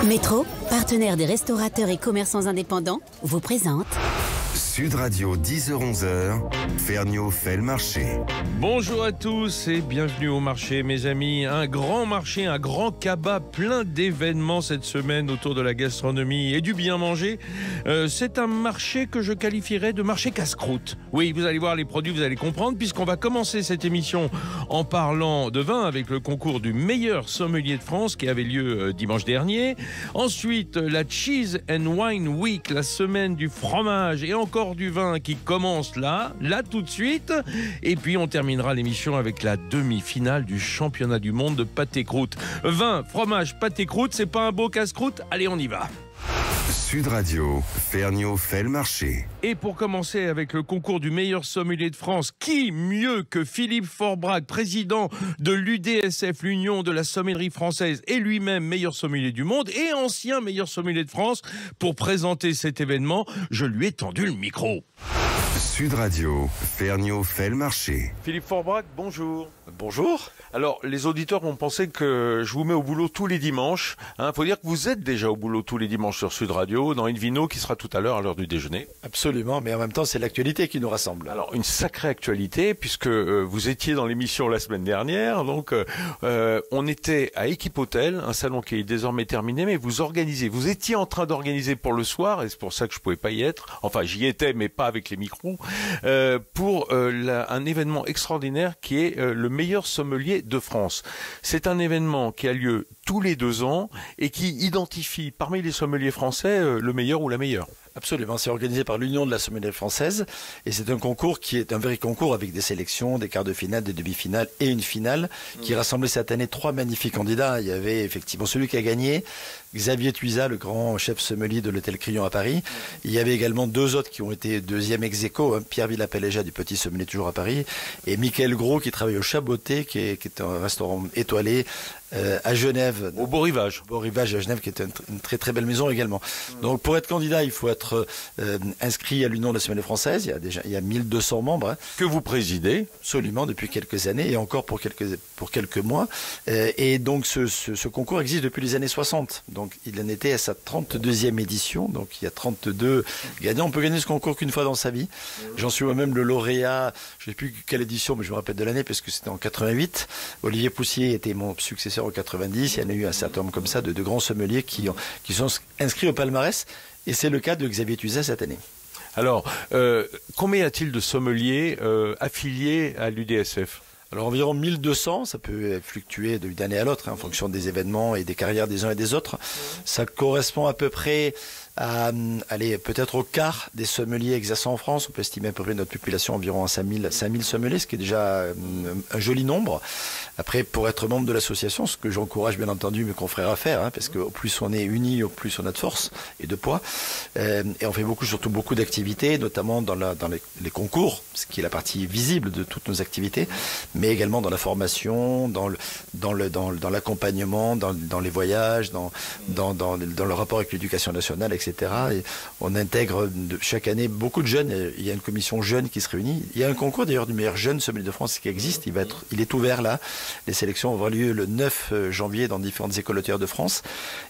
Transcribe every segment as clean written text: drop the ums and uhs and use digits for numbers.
Métro, partenaire des restaurateurs et commerçants indépendants, vous présente Sud Radio 10h-11h, Ferniaud fait le marché. Bonjour à tous et bienvenue au marché, mes amis. Un grand marché, un grand cabas, plein d'événements cette semaine autour de la gastronomie et du bien manger. C'est un marché que je qualifierais de marché casse-croûte. Oui, vous allez voir les produits, vous allez comprendre, puisqu'on va commencer cette émission en parlant de vin avec le concours du meilleur sommelier de France qui avait lieu dimanche dernier. Ensuite, la Cheese and Wine Week, la semaine du fromage et encore du vin qui commence là tout de suite. Et puis on terminera l'émission avec la demi-finale du championnat du monde de pâté-croûte. Vin, fromage, pâté-croûte, c'est pas un beau casse-croûte? Allez, on y va. Sud Radio, Ferniaud fait le marché. Et pour commencer avec le concours du meilleur sommelier de France, qui mieux que Philippe Forbrac, président de l'UDSF, l'Union de la sommellerie française, et lui-même meilleur sommelier du monde et ancien meilleur sommelier de France, pour présenter cet événement. Je lui ai tendu le micro. Sud Radio, Ferniaud fait le marché. Philippe Forbrac, bonjour. Bonjour. Alors, les auditeurs vont penser que je vous mets au boulot tous les dimanches. Faut dire que vous êtes déjà au boulot tous les dimanches sur Sud Radio, dans Invino, qui sera tout à l'heure à l'heure du déjeuner. Absolument, mais en même temps, c'est l'actualité qui nous rassemble. Alors, une sacrée actualité, puisque vous étiez dans l'émission la semaine dernière. Donc, on était à Équipe Hôtel, un salon qui est désormais terminé, mais vous étiez en train d'organiser pour le soir, et c'est pour ça que je pouvais pas y être. Enfin, j'y étais, mais pas avec les micros, pour un événement extraordinaire qui est le meilleur sommelier de France. C'est un événement qui a lieu tous les 2 ans et qui identifie parmi les sommeliers français le meilleur ou la meilleure. Absolument, c'est organisé par l'Union de la sommellerie française et c'est un concours qui est un vrai concours avec des sélections, des quarts de finale, des demi-finales et une finale qui rassemblait cette année 3 magnifiques candidats. Il y avait effectivement celui qui a gagné, Xavier Tuisa, le grand chef sommelier de l'hôtel Crillon à Paris. Il y avait également 2 autres qui ont été deuxième ex aequo, Pierre Villapelleja du Petit Sommelier toujours à Paris et Michael Gros qui travaille au Chaboté, qui est un restaurant étoilé à Genève. Au Beau Rivage. Beau Rivage à Genève, qui est une très très belle maison également. Donc pour être candidat, il faut être inscrit à l'Union de la sommellerie française. Il y a 1200 membres. Que vous présidez. Absolument, depuis quelques années et encore pour quelques mois. Et donc ce concours existe depuis les années 60. Donc il en était à sa 32e édition. Donc il y a 32 gagnants. On peut gagner ce concours qu'une fois dans sa vie. J'en suis moi-même le lauréat. Je ne sais plus quelle édition, mais je me rappelle de l'année parce que c'était en 88. Olivier Poussier était mon successeur en 90, il y en a eu un certain nombre comme ça de grands sommeliers qui sont inscrits au palmarès et c'est le cas de Xavier Tuisa cette année. Alors, combien y a-t-il de sommeliers affiliés à l'UDSF ? Alors environ 1200, ça peut fluctuer d'une année à l'autre en fonction des événements et des carrières des uns et des autres. Ça correspond à peu près à peut-être au quart des sommeliers exerçant en France. On peut estimer à peu près notre population environ à 5000 sommeliers, ce qui est déjà un joli nombre. Après, pour être membre de l'association, ce que j'encourage bien entendu mes confrères à faire, parce qu'au plus on est unis, au plus on a de force et de poids. Et on fait surtout beaucoup d'activités, notamment dans les concours, ce qui est la partie visible de toutes nos activités, mais également dans la formation, dans l'accompagnement, dans les voyages, dans le rapport avec l'éducation nationale, etc. Et on intègre chaque année beaucoup de jeunes. Il y a une commission jeune qui se réunit. Il y a un concours d'ailleurs du meilleur jeune sommelier de France qui existe. Il est ouvert là. Les sélections vont avoir lieu le 9 janvier dans différentes écoles hôtelières de France.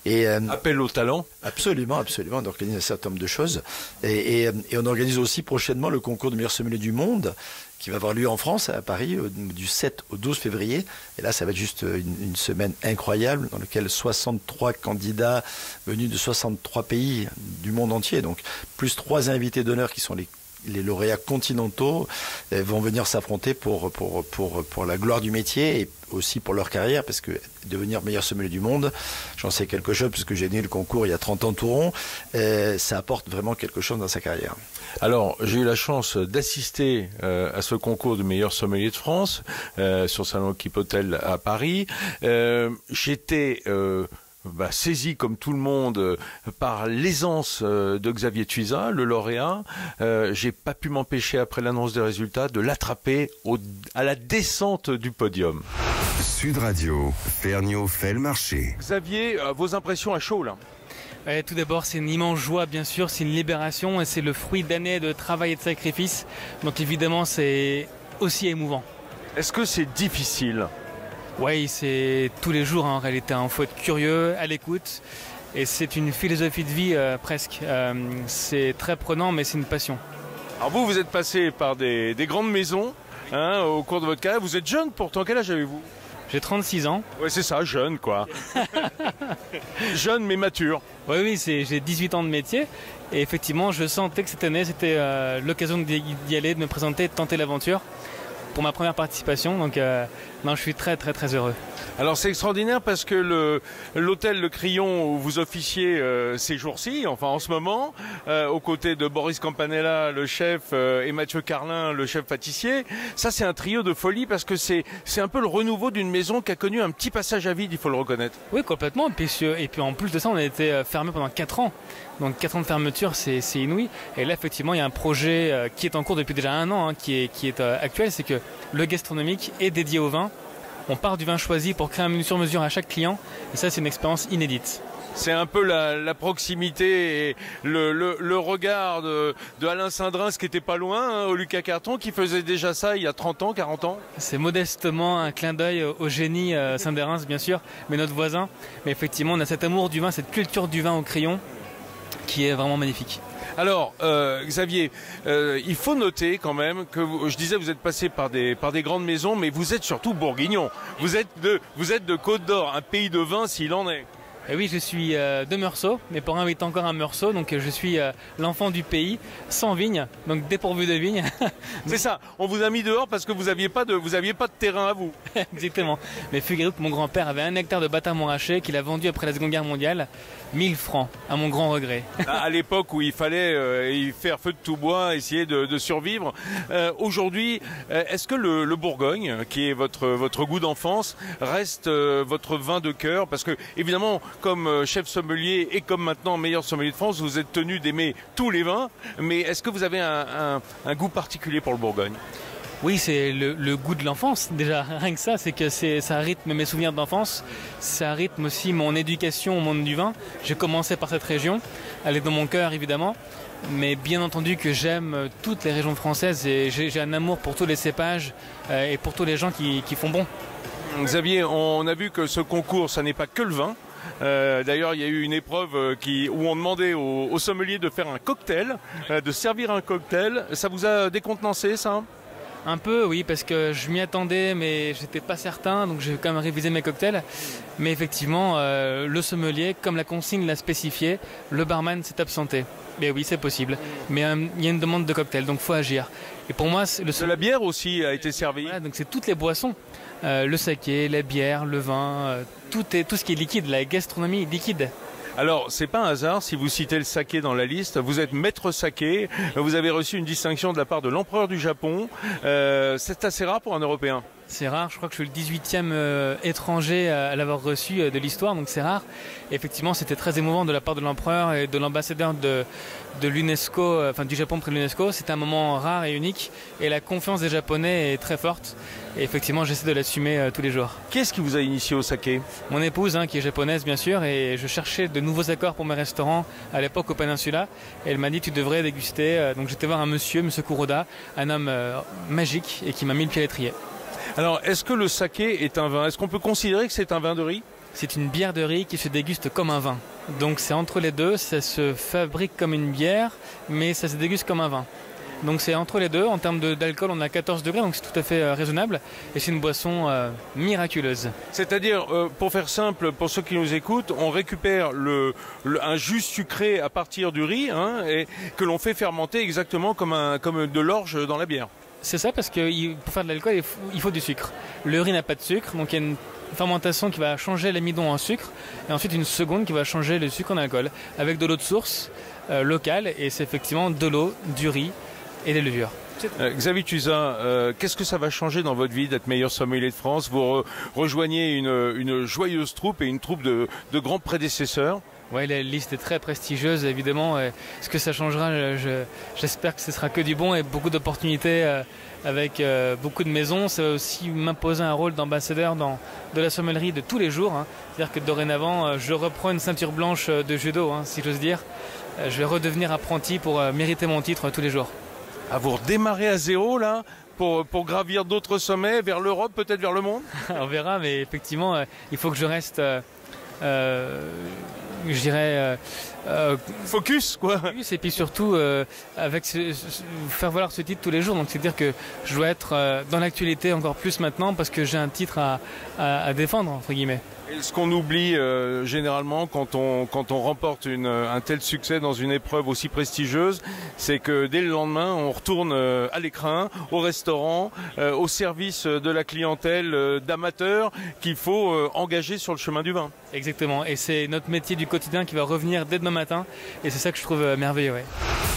Et appel au talent. Absolument. On organise un certain nombre de choses. Et on organise aussi prochainement le concours du meilleur sommelier du monde, qui va avoir lieu en France, à Paris, du 7 au 12 février. Et là, ça va être juste une semaine incroyable dans laquelle 63 candidats venus de 63 pays du monde entier, donc plus 3 invités d'honneur qui sont les lauréats continentaux, vont venir s'affronter pour la gloire du métier et aussi pour leur carrière, parce que devenir meilleur sommelier du monde, j'en sais quelque chose, parce que j'ai gagné le concours il y a 30 ans tout rond, ça apporte vraiment quelque chose dans sa carrière. Alors, j'ai eu la chance d'assister à ce concours du meilleur sommelier de France sur Salon Équipe Hôtel à Paris. J'étais saisi comme tout le monde par l'aisance de Xavier Tuisa, le lauréat. J'ai pas pu m'empêcher après l'annonce des résultats de l'attraper à la descente du podium. Sud Radio, Ferniaud fait le marché. Xavier, vos impressions à chaud là? Tout d'abord, c'est une immense joie, bien sûr, c'est une libération et c'est le fruit d'années de travail et de sacrifice. Donc évidemment, c'est aussi émouvant. Est-ce que c'est difficile? Oui, c'est tous les jours en réalité. Il faut être curieux, à l'écoute Et c'est une philosophie de vie presque. C'est très prenant, mais c'est une passion. Alors vous êtes passé par des grandes maisons hein, au cours de votre carrière. Vous êtes jeune pourtant, quel âge avez-vous? J'ai 36 ans. Ouais, c'est ça, jeune quoi. Jeune mais mature. Oui, j'ai 18 ans de métier. Et effectivement, je sentais que cette année, c'était l'occasion d'y aller, de me présenter, de tenter l'aventure pour ma première participation. Donc, non, je suis très, très, très heureux. Alors c'est extraordinaire parce que l'hôtel Le Crillon où vous officiez ces jours-ci, enfin en ce moment, aux côtés de Boris Campanella, le chef, et Mathieu Carlin, le chef pâtissier, ça c'est un trio de folie parce que c'est un peu le renouveau d'une maison qui a connu un petit passage à vide, il faut le reconnaître. Oui, complètement. Et puis en plus de ça, on a été fermé pendant 4 ans. Donc 4 ans de fermeture, c'est inouï. Et là, effectivement, il y a un projet qui est en cours depuis déjà 1 an, hein, qui est actuel, c'est que le gastronomique est dédié au vin. On part du vin choisi pour créer un menu sur mesure à chaque client. Et ça, c'est une expérience inédite. C'est un peu la proximité et le regard de Alain Sindrin, ce qui n'était pas loin, hein, au Lucas Carton, qui faisait déjà ça il y a 30 ans, 40 ans. C'est modestement un clin d'œil au génie Saint-Dérins, bien sûr, mais notre voisin. Mais effectivement, on a cet amour du vin, cette culture du vin au crayon qui est vraiment magnifique. Alors, Xavier, il faut noter quand même que je disais vous êtes passé par des grandes maisons, mais vous êtes surtout bourguignon. Vous êtes de Côte d'Or, un pays de vin s'il en est. Et oui, je suis de Meursault. Mes parents habitent encore à Meursault, donc je suis l'enfant du pays, sans vigne, donc dépourvu de vigne. C'est ça. On vous a mis dehors parce que vous aviez pas de terrain à vous. Exactement. Mais figurez-vous que mon grand-père avait 1 hectare de bâtard montrachet qu'il a vendu après la Seconde Guerre mondiale, 1000 francs, à mon grand regret. À l'époque où il fallait y faire feu de tout bois, essayer de survivre. Aujourd'hui, est-ce que le Bourgogne, qui est votre goût d'enfance, reste votre vin de cœur? Parce que évidemment, comme chef sommelier et comme maintenant meilleur sommelier de France, vous êtes tenu d'aimer tous les vins. Mais est-ce que vous avez un goût particulier pour le Bourgogne? Oui, c'est le goût de l'enfance. Déjà, rien que ça, c'est que ça rythme mes souvenirs d'enfance. Ça rythme aussi mon éducation au monde du vin. J'ai commencé par cette région. Elle est dans mon cœur, évidemment. Mais bien entendu que j'aime toutes les régions françaises et j'ai un amour pour tous les cépages et pour tous les gens qui font bon. Xavier, on a vu que ce concours, ça n'est pas que le vin. D'ailleurs, il y a eu une épreuve où on demandait aux sommeliers de faire un cocktail, de servir un cocktail. Ça vous a décontenancé, ça ? Un peu, oui, parce que je m'y attendais, mais j'étais pas certain, donc j'ai quand même révisé mes cocktails. Mais effectivement, le sommelier, comme la consigne l'a spécifié, le barman s'est absenté. Mais oui, c'est possible. Mais il y a une demande de cocktail, donc faut agir. Et pour moi, de la bière aussi a été servie. Voilà, donc c'est toutes les boissons, le saké, la bière, le vin, tout ce qui est liquide, la gastronomie liquide. Alors, c'est pas un hasard si vous citez le saké dans la liste. Vous êtes maître saké. Vous avez reçu une distinction de la part de l'empereur du Japon. C'est assez rare pour un Européen. C'est rare, je crois que je suis le 18e étranger à l'avoir reçu de l'histoire, donc c'est rare. Et effectivement, c'était très émouvant de la part de l'empereur et de l'ambassadeur de l'UNESCO, enfin du Japon près de l'UNESCO. C'était un moment rare et unique et la confiance des Japonais est très forte. Et effectivement, j'essaie de l'assumer tous les jours. Qu'est-ce qui vous a initié au saké? Mon épouse, qui est japonaise bien sûr, et je cherchais de nouveaux accords pour mes restaurants à l'époque au Peninsula. Et elle m'a dit tu devrais déguster. Donc j'étais voir un monsieur Kuroda, un homme magique et qui m'a mis le pied à l'étrier. Alors, est-ce que le saké est un vin? Est-ce qu'on peut considérer que c'est un vin de riz? C'est une bière de riz qui se déguste comme un vin. Donc c'est entre les deux, ça se fabrique comme une bière, mais ça se déguste comme un vin. Donc c'est entre les deux, en termes d'alcool on a 14 degrés, donc c'est tout à fait raisonnable. Et c'est une boisson miraculeuse. C'est-à-dire, pour faire simple, pour ceux qui nous écoutent, on récupère un jus sucré à partir du riz, et que l'on fait fermenter exactement comme de l'orge dans la bière. C'est ça, parce que pour faire de l'alcool, il faut du sucre. Le riz n'a pas de sucre, donc il y a une fermentation qui va changer l'amidon en sucre, et ensuite une seconde qui va changer le sucre en alcool, avec de l'eau de source locale, et c'est effectivement de l'eau, du riz et des levures. Xavier Tuzat, qu'est-ce que ça va changer dans votre vie d'être meilleur sommelier de France? Vous rejoignez une joyeuse troupe et une troupe de grands prédécesseurs. Oui, la liste est très prestigieuse, évidemment. Ce que ça changera, j'espère que ce sera que du bon et beaucoup d'opportunités avec beaucoup de maisons. Ça va aussi m'imposer un rôle d'ambassadeur de la sommellerie de tous les jours. C'est-à-dire que dorénavant, je reprends une ceinture blanche de judo, si j'ose dire. Je vais redevenir apprenti pour mériter mon titre tous les jours. À vous redémarrer à zéro, là, pour gravir d'autres sommets, vers l'Europe, peut-être vers le monde? On verra, mais effectivement, il faut que je reste je dirais, Focus, quoi. et puis surtout avec faire valoir ce titre tous les jours. Donc c'est-à-dire que je dois être dans l'actualité encore plus maintenant parce que j'ai un titre à défendre, entre guillemets. Et ce qu'on oublie généralement quand on remporte un tel succès dans une épreuve aussi prestigieuse, c'est que dès le lendemain, on retourne à l'écrin, au restaurant, au service de la clientèle d'amateurs qu'il faut engager sur le chemin du vin. Exactement, et c'est notre métier du quotidien qui va revenir dès demain matin, et c'est ça que je trouve merveilleux. Ouais.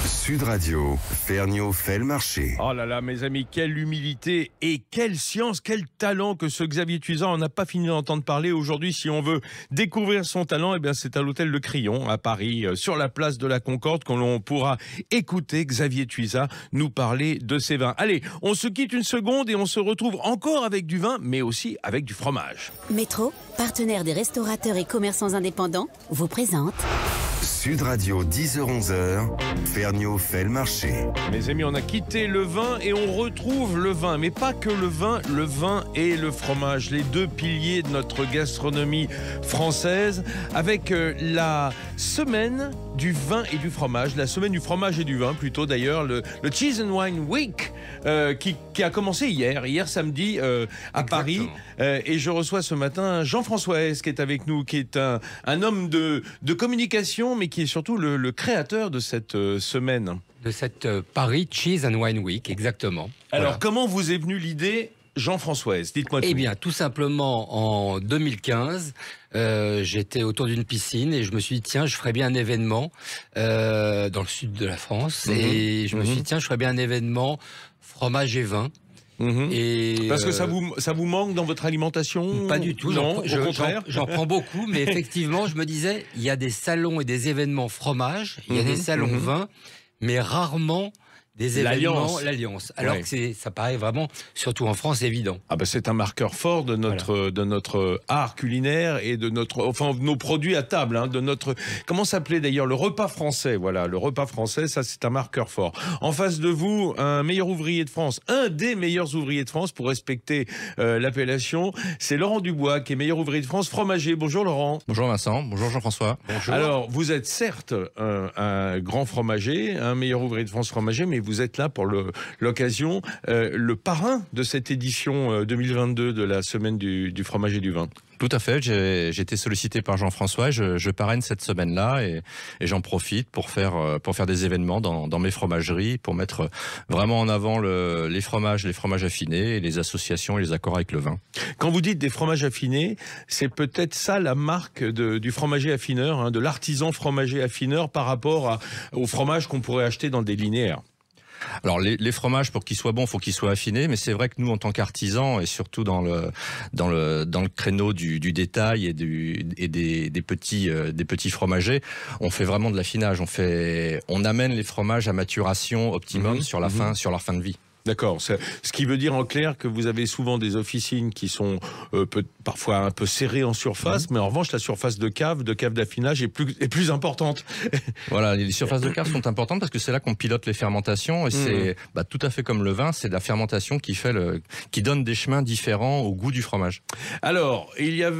Sud Radio, Ferniaud fait le marché. Oh là là, mes amis, quelle humilité et quelle science, quel talent que ce Xavier Tuizan. On n'a pas fini d'entendre parler aujourd'hui. Si on veut découvrir son talent, eh bien c'est à l'hôtel Le Crillon à Paris, sur la place de la Concorde, que l'on pourra écouter Xavier Tuizan nous parler de ses vins. Allez, on se quitte une seconde et on se retrouve encore avec du vin, mais aussi avec du fromage. Métro, partenaire des restaurateurs et commerçants indépendants, vous présente Sud Radio, 10h-11h, Ferniaud fait le marché. Mes amis, on a quitté le vin et on retrouve le vin, mais pas que le vin et le fromage, les deux piliers de notre gastronomie française, avec la semaine du vin et du fromage, la semaine du fromage et du vin plutôt d'ailleurs, le Cheese and Wine Week qui a commencé hier samedi à Paris, et je reçois ce matin Jean-François Hesse qui est avec nous, qui est un homme de communication, mais qui est surtout le créateur de cette semaine. De cette Paris Cheese and Wine Week, exactement. Alors, voilà. Comment vous est venue l'idée, Jean-François Hesse? Dites-moi tout. Eh bien, tout simplement, en 2015, j'étais autour d'une piscine et je me suis dit, tiens, je ferais bien un événement dans le sud de la France. Et je me suis dit, tiens, je ferais bien un événement fromage et vin. Et parce que ça vous manque dans votre alimentation? Pas du tout, non, au contraire. J'en prends beaucoup, mais effectivement, je me disais, il y a des salons et des événements fromage, il y a des salons vin, mais rarement des événements, l'Alliance. Alors que ça paraît vraiment, surtout en France, évident. Ah ben c'est un marqueur fort de notre art culinaire et de nos produits à table, hein, de notre, comment s'appelait d'ailleurs, le repas français. Voilà, le repas français, ça c'est un marqueur fort. En face de vous, un meilleur ouvrier de France, un des meilleurs ouvriers de France pour respecter l'appellation, c'est Laurent Dubois qui est meilleur ouvrier de France, fromager. Bonjour Laurent. Bonjour Vincent, bonjour Jean-François. Bonjour. Alors, vous êtes certes un grand fromager, un meilleur ouvrier de France fromager, mais vous êtes là pour l'occasion, le parrain de cette édition 2022 de la semaine du fromage et du vin. Tout à fait, j'ai été sollicité par Jean-François, je parraine cette semaine-là et j'en profite pour faire des événements dans mes fromageries, pour mettre vraiment en avant les fromages affinés et les associations et les accords avec le vin. Quand vous dites des fromages affinés, c'est peut-être ça la marque du fromager affineur, hein, de l'artisan fromager affineur par rapport au fromage qu'on pourrait acheter dans des linéaires. Alors les fromages, pour qu'ils soient bons, faut qu'ils soient affinés, mais c'est vrai que nous, en tant qu'artisans, et surtout dans le créneau du détail et des petits fromagers, on fait vraiment de l'affinage. On amène les fromages à maturation optimum sur leur fin de vie. D'accord. Ce qui veut dire en clair que vous avez souvent des officines qui sont parfois un peu serrées en surface, mais en revanche la surface de cave d'affinage est plus importante. Voilà, les surfaces de cave sont importantes parce que c'est là qu'on pilote les fermentations et c'est tout à fait comme le vin, c'est la fermentation qui donne des chemins différents au goût du fromage. Alors, il y a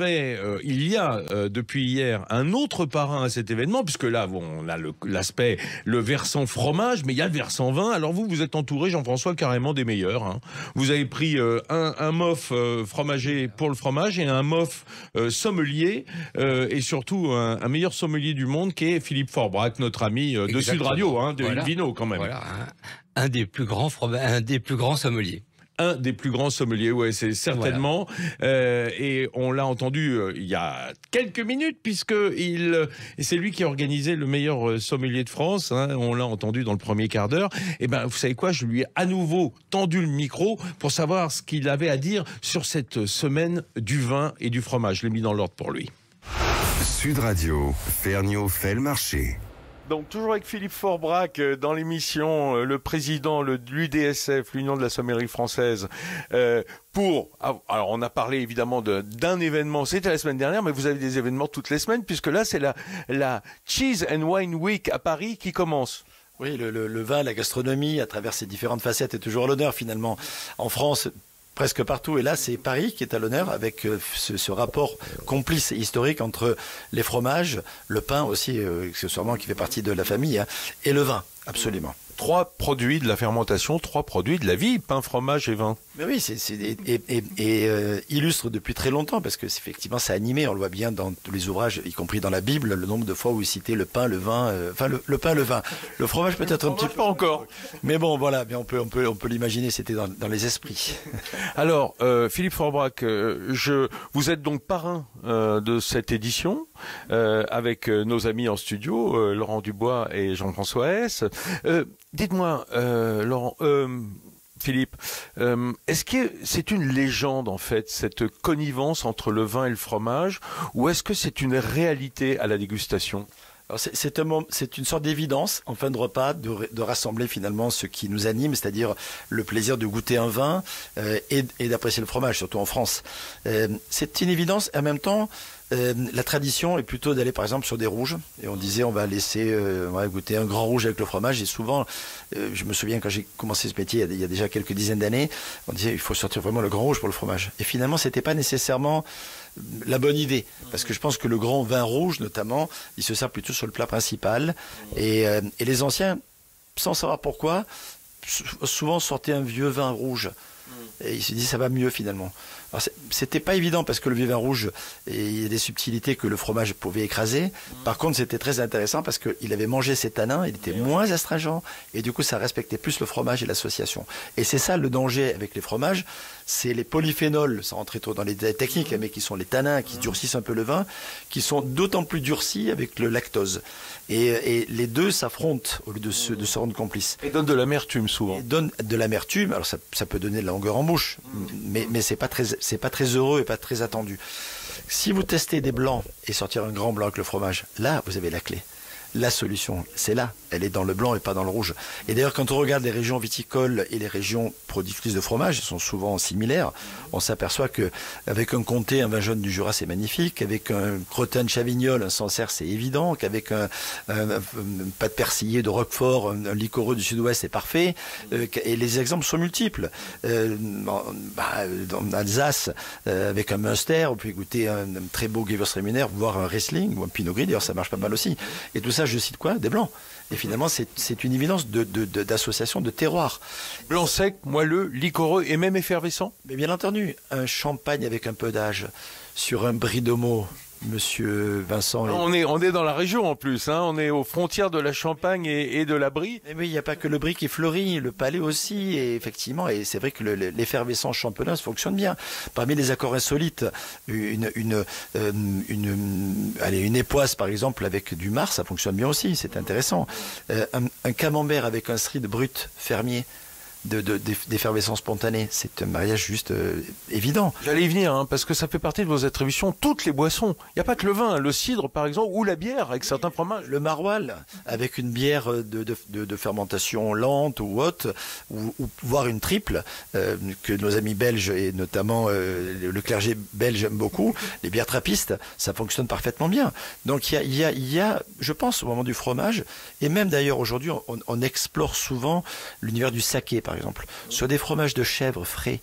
depuis hier un autre parrain à cet événement, puisque là on a le versant fromage, mais il y a le versant vin. Alors vous êtes entouré, Jean-François, carrément des meilleurs, hein. Vous avez pris un MOF fromager pour le fromage et un MOF sommelier, et surtout un meilleur sommelier du monde qui est Philippe Forbrac, notre ami de Sud Radio, hein, de Invino quand même. Voilà, un des plus grands sommeliers. Un des plus grands sommeliers, ouais, c'est certainement. Voilà. Et on l'a entendu il y a quelques minutes, puisque c'est lui qui a organisé le meilleur sommelier de France. Hein, on l'a entendu dans le premier quart d'heure. Et ben, vous savez quoi, je lui ai à nouveau tendu le micro pour savoir ce qu'il avait à dire sur cette semaine du vin et du fromage. Je l'ai mis dans l'ordre pour lui. Sud Radio, Ferniaud fait le marché. Donc toujours avec Philippe Forbrac dans l'émission, le président de l'UDSF, l'Union de la Sommellerie Française, alors on a parlé évidemment d'un événement, c'était la semaine dernière, mais vous avez des événements toutes les semaines, puisque là c'est la Cheese and Wine Week à Paris qui commence. Oui, le vin, la gastronomie, à travers ses différentes facettes, est toujours à l'honneur finalement. En France, presque partout. Et là, c'est Paris qui est à l'honneur avec ce rapport complice et historique entre les fromages, le pain aussi, accessoirement, qui fait partie de la famille, hein, et le vin, absolument. 3 produits de la fermentation, 3 produits de la vie, pain, fromage et vin. Mais oui, illustre depuis très longtemps, parce que effectivement, c'est animé, on le voit bien dans tous les ouvrages, y compris dans la Bible, le nombre de fois où il citait le pain, le vin, le pain, le vin. Le fromage peut-être un petit peu. Pas encore. Mais bon, voilà, mais on peut l'imaginer, c'était dans les esprits. Alors, Philippe Forbrac, vous êtes donc parrain de cette édition, avec nos amis en studio, Laurent Dubois et Jean-François Hess. Dites-moi, Laurent, Philippe, est-ce que c'est une légende en fait, cette connivence entre le vin et le fromage, ou est-ce que c'est une réalité à la dégustation ? Alors c'est une sorte d'évidence en fin de repas de rassembler finalement ce qui nous anime, c'est-à-dire le plaisir de goûter un vin et d'apprécier le fromage, surtout en France. C'est une évidence et en même temps la tradition est plutôt d'aller par exemple sur des rouges et on disait on va goûter un grand rouge avec le fromage et souvent je me souviens quand j'ai commencé ce métier il y a déjà quelques dizaines d'années, on disait il faut sortir vraiment le grand rouge pour le fromage et finalement c'était pas nécessairement la bonne idée, parce que je pense que le grand vin rouge notamment, il se sert plutôt sur le plat principal et les anciens, sans savoir pourquoi, souvent sortaient un vieux vin rouge et ils se disaient ça va mieux finalement. Alors c'était pas évident parce que le vieux vin rouge, il y a des subtilités que le fromage pouvait écraser. Par contre, c'était très intéressant parce qu'il avait mangé ses tanins, il était moins astringent et du coup, ça respectait plus le fromage et l'association. Et c'est ça le danger avec les fromages, c'est les polyphénols, sans rentrer trop dans les détails techniques, mais qui sont les tanins qui durcissent un peu le vin, qui sont d'autant plus durcis avec le lactose. Et les deux s'affrontent au lieu de se rendre complices. Et donnent de l'amertume souvent. Et donnent de l'amertume, alors ça peut donner de la longueur en bouche, mais c'est pas très heureux et pas très attendu. Si vous testez des blancs et sortir un grand blanc avec le fromage, là vous avez la clé. La solution, c'est là. Elle est dans le blanc et pas dans le rouge. Et d'ailleurs, quand on regarde les régions viticoles et les régions productrices de fromage, elles sont souvent similaires. On s'aperçoit que avec un comté, un vin jaune du Jura, c'est magnifique. Avec un crottin de Chavignol, un Sancerre, c'est évident. Qu'avec un pâte persillé de Roquefort, un liquoreux du Sud-Ouest, c'est parfait. Et les exemples sont multiples. En Alsace, avec un Münster, vous pouvez goûter un très beau Gewürztraminer, voire un Riesling ou un Pinot Gris. D'ailleurs, ça marche pas mal aussi. Et tout ça, je cite quoi? Des blancs. Et finalement, c'est une évidence d'association de terroirs. Blanc sec, moelleux, liquoreux et même effervescent. Mais bien entendu, un champagne avec un peu d'âge sur un brie de Meaux, Monsieur Vincent. On est dans la région en plus, hein. On est aux frontières de la Champagne et de la Brie. Mais oui, il n'y a pas que le Brie qui fleurit, le Palais aussi, et effectivement, et c'est vrai que l'effervescence champenoise fonctionne bien. Parmi les accords insolites, une époisse par exemple avec du Mars, ça fonctionne bien aussi, c'est intéressant. Un camembert avec un Stride brut fermier. D'effervescence spontanée, c'est un mariage juste évident. J'allais y venir, hein, parce que ça fait partie de vos attributions, toutes les boissons. Il n'y a pas que le vin, le cidre par exemple, ou la bière avec certains fromages. Le maroilles, avec une bière de fermentation lente ou haute, ou voire une triple, que nos amis belges et notamment le clergé belge aiment beaucoup, les bières trappistes, ça fonctionne parfaitement bien. Donc il y a, je pense, au moment du fromage, et même d'ailleurs aujourd'hui, on explore souvent l'univers du saké, par exemple, sur des fromages de chèvre frais,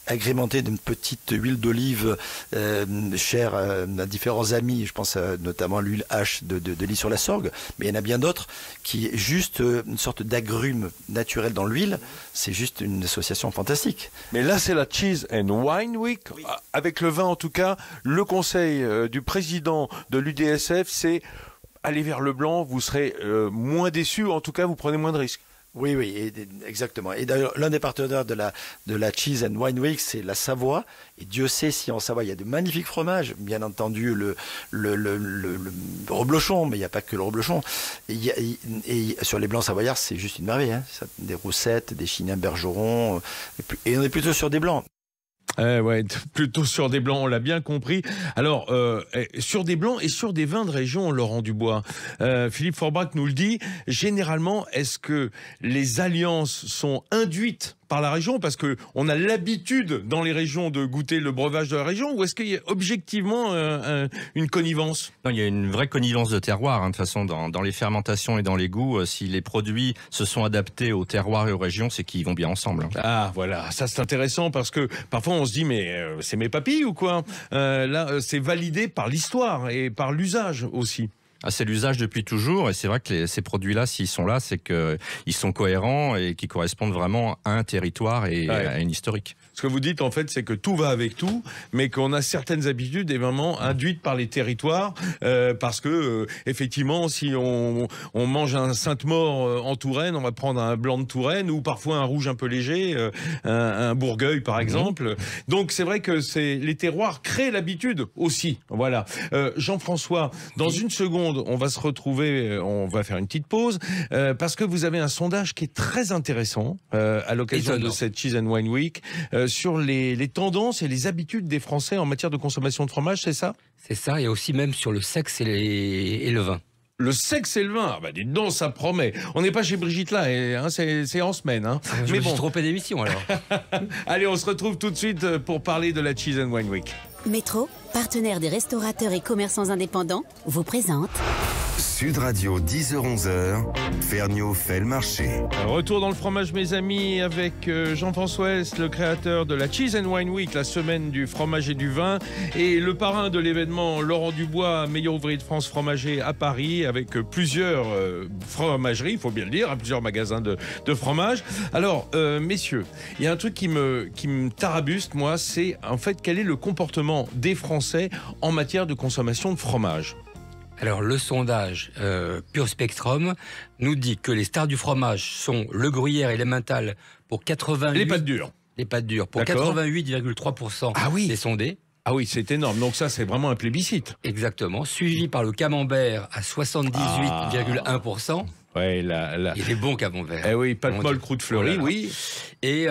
agrémentés d'une petite huile d'olive chère à différents amis, je pense notamment à l'huile H de l'île sur la Sorgue, mais il y en a bien d'autres qui est juste une sorte d'agrume naturel dans l'huile, c'est juste une association fantastique. Mais là c'est la Cheese and Wine Week, oui. Avec le vin en tout cas, le conseil du président de l'UDSF, c'est aller vers le blanc, vous serez moins déçu, en tout cas vous prenez moins de risques. Oui, exactement. Et d'ailleurs, l'un des partenaires de la Cheese and Wine Week, c'est la Savoie. Et Dieu sait si en Savoie, il y a de magnifiques fromages. Bien entendu, le reblochon, mais il n'y a pas que le reblochon. Et sur les blancs savoyards, c'est juste une merveille. Hein. Des roussettes, des chignins bergerons. Et on est plutôt sur des blancs. Ouais, plutôt sur des blancs, on l'a bien compris. Alors, sur des blancs et sur des vins de région, Laurent Dubois, Philippe Forbrac nous le dit, généralement, est-ce que les alliances sont induites par la région, parce que on a l'habitude dans les régions de goûter le breuvage de la région, ou est-ce qu'il y a objectivement une connivence? Non, il y a une vraie connivence de terroir, hein, de toute façon, dans les fermentations et dans les goûts. Si les produits se sont adaptés au terroir et aux régions, c'est qu'ils vont bien ensemble. Hein. Ah, voilà, ça c'est intéressant, parce que parfois on se dit, mais c'est mes papilles ou quoi? Là, c'est validé par l'histoire et par l'usage aussi. Ah, c'est l'usage depuis toujours, et c'est vrai que ces produits-là, s'ils sont là, c'est qu'ils sont cohérents et qu'ils correspondent vraiment à un territoire et à une historique. Ce que vous dites, en fait, c'est que tout va avec tout, mais qu'on a certaines habitudes et vraiment induites par les territoires, parce que, effectivement, si on mange un Sainte-Maure en Touraine, on va prendre un blanc de Touraine, ou parfois un rouge un peu léger, un Bourgueil, par exemple. Donc, c'est vrai que les terroirs créent l'habitude aussi. Voilà. Jean-François, dans une seconde, on va se retrouver, on va faire une petite pause, parce que vous avez un sondage qui est très intéressant, à l'occasion de cette Cheese and Wine Week, sur les tendances et les habitudes des Français en matière de consommation de fromage, c'est ça? C'est ça, et aussi même sur le sexe et le vin. Le sexe et le vin, ah bah dites donc, ça promet. On n'est pas chez Brigitte là, hein, c'est en semaine. Hein. Je me suis trompé d'émission alors. Allez, on se retrouve tout de suite pour parler de la Cheese and Wine Week. Métro, partenaire des restaurateurs et commerçants indépendants, vous présente Sud Radio, 10h-11h, Ferniaud fait le marché. Retour dans le fromage, mes amis, avec Jean-François Est, le créateur de la Cheese and Wine Week, la semaine du fromage et du vin, et le parrain de l'événement, Laurent Dubois, meilleur ouvrier de France fromager à Paris, avec plusieurs fromageries, il faut bien le dire, plusieurs magasins de fromage. Alors, messieurs, il y a un truc qui me tarabuste, moi, c'est en fait quel est le comportement des Français en matière de consommation de fromage. Alors, le sondage Pur Spectrum nous dit que les stars du fromage sont le gruyère et l'emmental pour 88... Les pâtes dures. Les pâtes dures pour 88,3% des sondés. Ah oui, c'est énorme. Donc ça, c'est vraiment un plébiscite. Exactement. Suivi par le camembert à 78,1%. Ouais, Il est bon camembert. Eh oui, pâte molle, croûte fleurie, oui. Et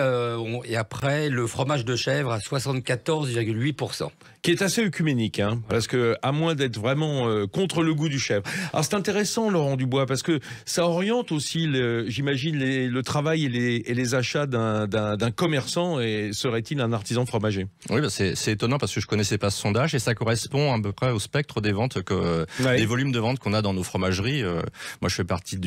après, le fromage de chèvre à 74,8%. Qui est assez œcuménique, hein, parce que à moins d'être vraiment contre le goût du chèvre. Alors c'est intéressant, Laurent Dubois, parce que ça oriente aussi, j'imagine, le travail et les achats d'un commerçant, et serait-il un artisan fromager? Oui, bah c'est étonnant parce que je connaissais pas ce sondage, et ça correspond à peu près au spectre des ventes, des volumes de ventes qu'on a dans nos fromageries. Moi, je fais partie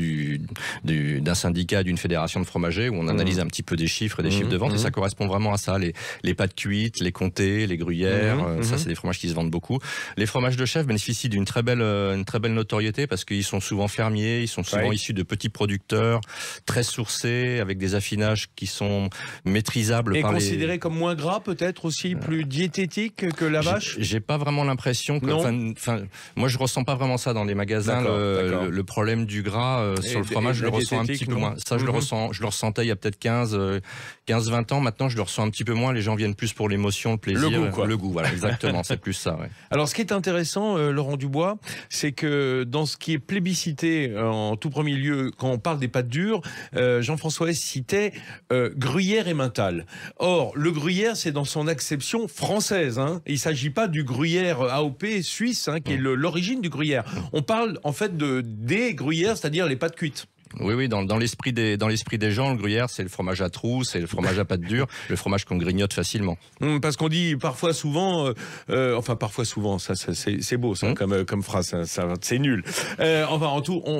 d'un syndicat, d'une fédération de fromagers où on analyse un petit peu des chiffres et des chiffres de vente, et ça correspond vraiment à ça. Les pâtes cuites, les comtés, les gruyères, ça c'est des fromages qui se vendent beaucoup. Les fromages de chèvre bénéficient d'une très belle notoriété parce qu'ils sont souvent fermiers, ils sont souvent issus de petits producteurs, très sourcés, avec des affinages qui sont maîtrisables. Et considérés comme moins gras, peut-être aussi, plus diététiques que la vache? J'ai pas vraiment l'impression que... moi je ressens pas vraiment ça dans les magasins. Le problème du gras sur le fromage, je le ressens un petit peu moins. Ça, je le ressentais il y a peut-être 15-20 ans. Maintenant, je le ressens un petit peu moins. Les gens viennent plus pour l'émotion, le plaisir. Le goût, voilà, exactement. C'est plus ça, ouais. Alors, ce qui est intéressant, Laurent Dubois, c'est que dans ce qui est plébiscité en tout premier lieu, quand on parle des pâtes dures, Jean-François citait gruyère et emmental. Or, le gruyère, c'est dans son acception française. Hein. Il ne s'agit pas du gruyère AOP suisse, hein, qui est l'origine du gruyère. On parle en fait des gruyères, c'est-à-dire les pâtes cuites. Oui, dans l'esprit des gens, le gruyère, c'est le fromage à trous, c'est le fromage à pâte dure, le fromage qu'on grignote facilement. Parce qu'on dit parfois souvent, ça c'est beau ça, comme phrase, ça c'est nul.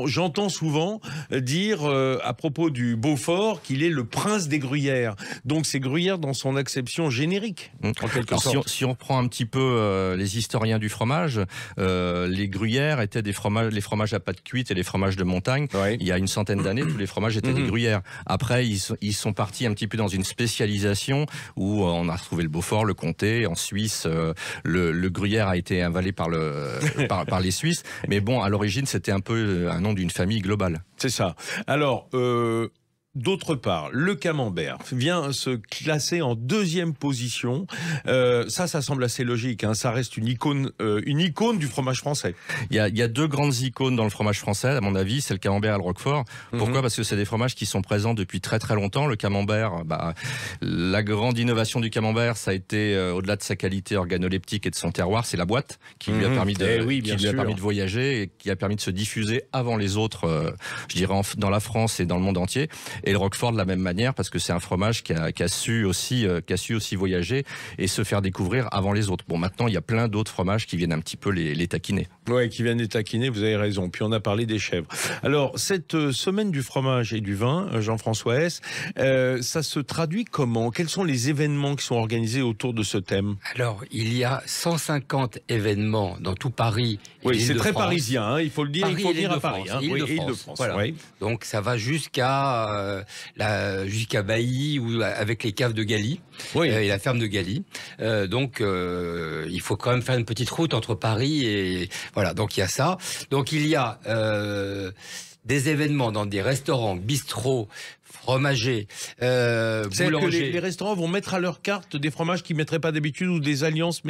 J'entends souvent dire à propos du Beaufort qu'il est le prince des gruyères. Donc c'est gruyère dans son acception générique, en quelque sorte. Si on reprend un petit peu les historiens du fromage, les gruyères étaient les fromages à pâte cuite et les fromages de montagne. Ouais. Il y a une centaine d'années, tous les fromages étaient des gruyères. Après, ils sont partis un petit peu dans une spécialisation où on a retrouvé le Beaufort, le Comté. En Suisse, le gruyère a été invalé par les Suisses. Mais bon, à l'origine, c'était un peu un nom d'une famille globale. C'est ça. Alors... D'autre part, le camembert vient se classer en deuxième position. Ça semble assez logique. Hein. Ça reste une icône du fromage français. Il y a deux grandes icônes dans le fromage français, à mon avis, c'est le camembert et le roquefort. Pourquoi ? Parce que c'est des fromages qui sont présents depuis très très longtemps. Le camembert, la grande innovation du camembert, ça a été, au-delà de sa qualité organoleptique et de son terroir, c'est la boîte qui lui a permis de voyager et qui a permis de se diffuser avant les autres, je dirais, dans la France et dans le monde entier. Et le Roquefort de la même manière, parce que c'est un fromage qui a su aussi voyager et se faire découvrir avant les autres. Bon, maintenant, il y a plein d'autres fromages qui viennent un petit peu les taquiner. Oui, qui viennent les taquiner, vous avez raison. Puis on a parlé des chèvres. Alors, cette semaine du fromage et du vin, Jean-François Hess, ça se traduit comment? Quels sont les événements qui sont organisés autour de ce thème? Alors, il y a 150 événements dans tout Paris. Oui, c'est très parisien, hein, il faut le dire, Paris, il faut venir à Paris. Hein, oui, Île-de-France. Voilà. Oui. Donc ça va jusqu'à Bailly ou avec les caves de Galie et la ferme de Galie. Donc il faut quand même faire une petite route entre Paris et voilà. Donc il y a ça. Donc il y a des événements dans des restaurants, bistrots, fromagers, boulangers. Les restaurants vont mettre à leur carte des fromages qu'ils ne mettraient pas d'habitude ou des alliances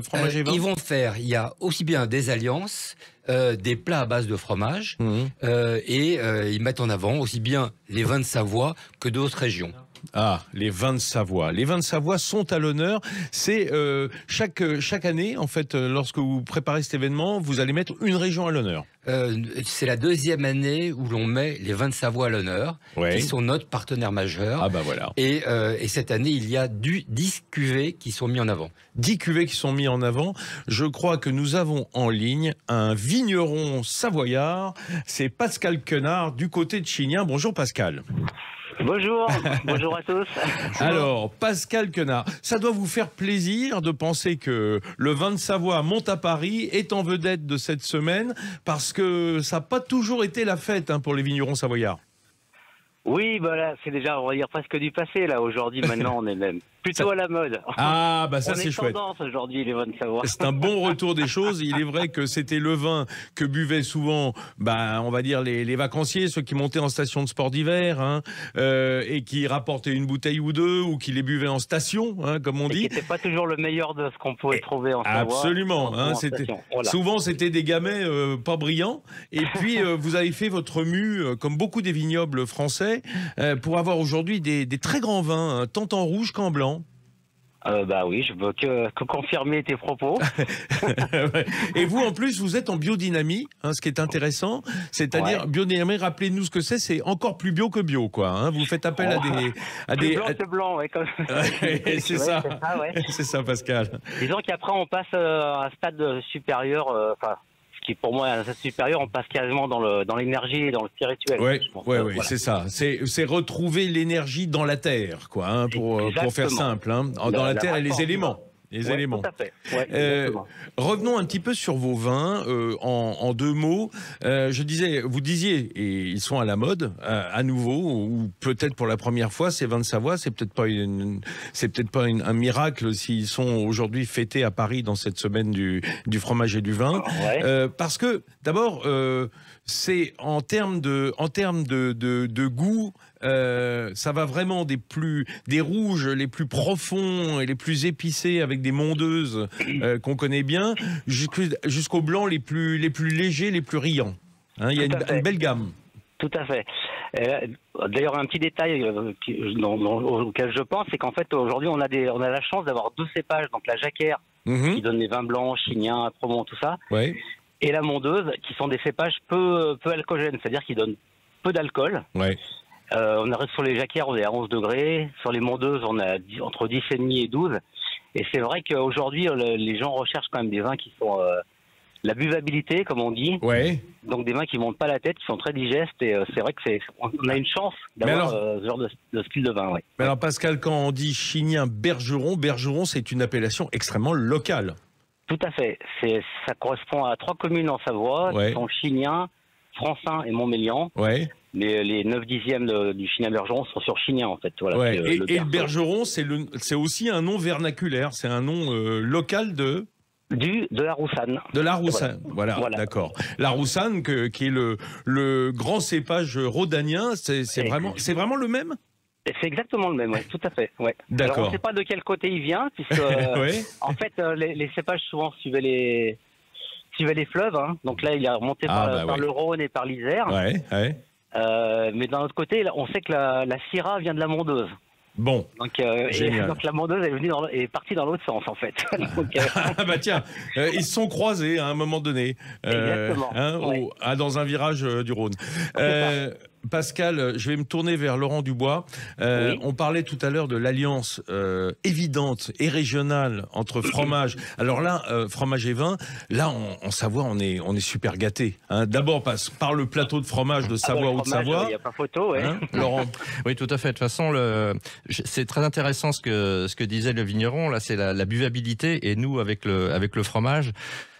fromage et vin. Ils vont faire, il y a aussi bien des alliances, des plats à base de fromage, et ils mettent en avant aussi bien les vins de Savoie que d'autres régions. Ah, les vins de Savoie. Les vins de Savoie sont à l'honneur. C'est chaque année, en fait, lorsque vous préparez cet événement, vous allez mettre une région à l'honneur. C'est la deuxième année où l'on met les vins de Savoie à l'honneur, qui sont notre partenaire majeur. Ah bah voilà. Et cette année, il y a 10 cuvées qui sont mis en avant. 10 cuvées qui sont mis en avant. Je crois que nous avons en ligne un vigneron savoyard. C'est Pascal Quenard du côté de Chignin. Bonjour Pascal. Bonjour, bonjour à tous. Alors, Pascal Quenard, ça doit vous faire plaisir de penser que le vin de Savoie monte à Paris, est en vedette de cette semaine, parce que ça n'a pas toujours été la fête pour les vignerons savoyards. Oui, bah là, c'est déjà, on va dire, presque du passé. Là, aujourd'hui, maintenant, on est même plutôt à la mode. Ah, bah ça, c'est chouette. On est tendance aujourd'hui, les vins de Savoie. C'est un bon retour des choses. Il est vrai que c'était le vin que buvaient souvent, on va dire, les vacanciers, ceux qui montaient en station de sport d'hiver, et qui rapportaient une bouteille ou deux, ou qui les buvaient en station, comme on dit. Et qui n'était pas toujours le meilleur de ce qu'on pouvait trouver en Savoie. Absolument. Voilà. Souvent, c'était des gamets pas brillants. Et puis, vous avez fait votre mue, comme beaucoup des vignobles français, pour avoir aujourd'hui des très grands vins, tant en rouge qu'en blanc. Bah oui, je veux que confirmer tes propos. Et vous, en plus, vous êtes en biodynamie, ce qui est intéressant. C'est-à-dire, biodynamie, rappelez-nous ce que c'est encore plus bio que bio, quoi. Vous faites appel à des... Blanc, ouais. C'est ça. C'est ça, Pascal. Disons qu'après, on passe à un stade supérieur, qui pour moi est un stade supérieur, on passe quasiment dans l'énergie et dans le spirituel. Oui, voilà. C'est ça. C'est retrouver l'énergie dans la terre, quoi, pour faire simple. Dans la terre et les éléments. Éléments. Tout à fait. Ouais, revenons un petit peu sur vos vins en deux mots. Vous disiez, et ils sont à la mode à nouveau, ou peut-être pour la première fois, ces vins de Savoie. C'est peut-être pas un miracle s'ils sont aujourd'hui fêtés à Paris dans cette semaine du fromage et du vin, parce que d'abord c'est en termes de goût. Ça va vraiment des rouges les plus profonds et les plus épicés avec des mondeuses qu'on connaît bien, jusqu'aux blancs les plus légers, les plus riants. Il y a une belle gamme. Tout à fait. D'ailleurs, un petit détail auquel je pense, c'est qu'en fait aujourd'hui on a la chance d'avoir deux cépages, donc la Jacquère qui donne les vins blancs, Chignin, Promont, tout ça, et la mondeuse qui sont des cépages peu alcoogènes, c'est-à-dire qui donnent peu d'alcool. On arrive sur les Jacquères, on est à 11 degrés. Sur les mondeuses, on a entre 10,5 et 12. Et c'est vrai qu'aujourd'hui, les gens recherchent quand même des vins qui sont la buvabilité, comme on dit. Donc des vins qui ne montent pas la tête, qui sont très digestes. Et c'est vrai qu'on a une chance d'avoir ce genre de style de vin. Mais alors Pascal, quand on dit Chignin Bergeron, c'est une appellation extrêmement locale. Tout à fait. Ça correspond à 3 communes en Savoie, qui sont Chignin, Francin et Montmélian. Les 9 dixièmes du Chignin Bergeron sont sur Chignin, en fait. Voilà, et le Bergeron, c'est aussi un nom vernaculaire, c'est un nom local de la Roussanne. De la Roussanne, voilà. D'accord. La Roussanne, qui est le grand cépage rhodanien, c'est vraiment le même ? C'est exactement le même, tout à fait. D'accord. Alors, on ne sait pas de quel côté il vient, puisque en fait, les cépages souvent suivaient les fleuves. Donc là, il est remonté par le Rhône et par l'Isère. Mais d'un autre côté, on sait que la Syrah vient de la mondeuse. Bon. Donc la mondeuse est partie dans l'autre sens, en fait. Tiens, ils se sont croisés à un moment donné. Exactement. Dans un virage du Rhône. Pascal, je vais me tourner vers Laurent Dubois. Oui. On parlait tout à l'heure de l'alliance évidente et régionale entre fromage. Alors là, fromage et vin, là, en Savoie, on est super gâtés. Hein. D'abord, par le plateau de fromage de Savoie ou de Savoie. Il n'y a pas photo, ouais. Hein, Laurent. Oui, tout à fait. De toute façon, c'est très intéressant ce que disait le vigneron. Là, c'est la buvabilité. Et nous, avec le fromage,